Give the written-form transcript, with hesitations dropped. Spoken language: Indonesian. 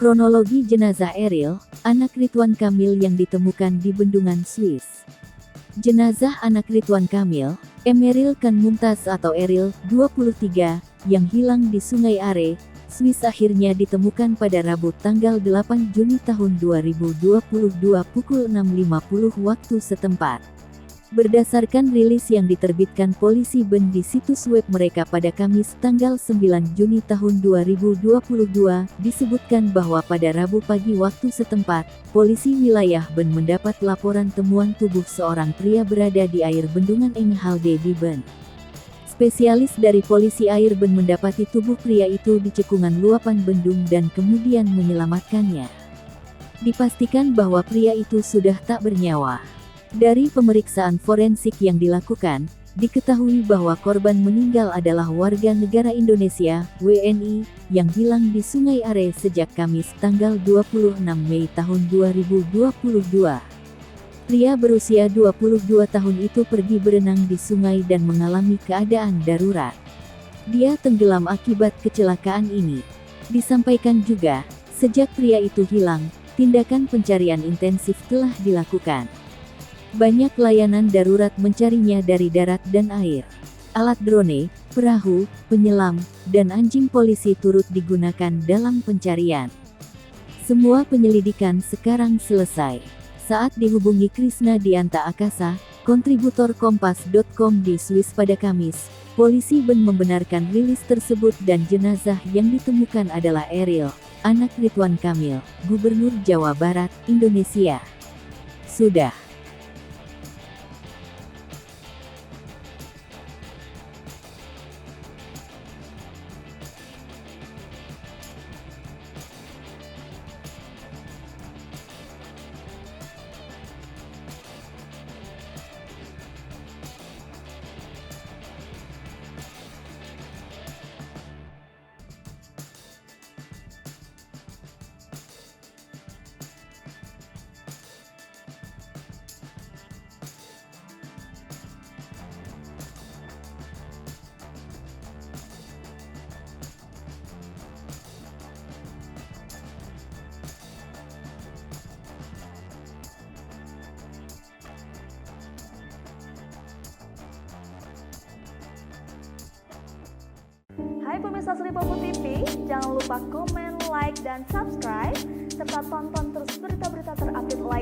Kronologi jenazah Eril, anak Ridwan Kamil yang ditemukan di bendungan Swiss. Jenazah anak Ridwan Kamil, Emeril Khan Mumtaz atau Eril, 23, yang hilang di Sungai Are, Swiss akhirnya ditemukan pada Rabu tanggal 8 Juni tahun 2022 pukul 6.50 waktu setempat. Berdasarkan rilis yang diterbitkan polisi Ben di situs web mereka pada Kamis tanggal 9 Juni tahun 2022, disebutkan bahwa pada Rabu pagi waktu setempat, polisi wilayah Ben mendapat laporan temuan tubuh seorang pria berada di air bendungan Enghalde di Ben. Spesialis dari polisi air Ben mendapati tubuh pria itu di cekungan luapan bendung dan kemudian menyelamatkannya. Dipastikan bahwa pria itu sudah tak bernyawa. Dari pemeriksaan forensik yang dilakukan, diketahui bahwa korban meninggal adalah warga negara Indonesia, WNI, yang hilang di Sungai Are sejak Kamis tanggal 26 Mei tahun 2022. Pria berusia 22 tahun itu pergi berenang di sungai dan mengalami keadaan darurat. Dia tenggelam akibat kecelakaan ini. Disampaikan juga, sejak pria itu hilang, tindakan pencarian intensif telah dilakukan. Banyak layanan darurat mencarinya dari darat dan air. Alat drone, perahu, penyelam, dan anjing polisi turut digunakan dalam pencarian. Semua penyelidikan sekarang selesai. Saat dihubungi Krisna Dianta Akasa, kontributor Kompas.com di Swiss pada Kamis, polisi Ben membenarkan rilis tersebut dan jenazah yang ditemukan adalah Eril, anak Ridwan Kamil, Gubernur Jawa Barat, Indonesia. Sudah. Hai pemirsa Sri Popo TV, jangan lupa komen, like, dan subscribe, serta tonton terus berita-berita terupdate lainnya.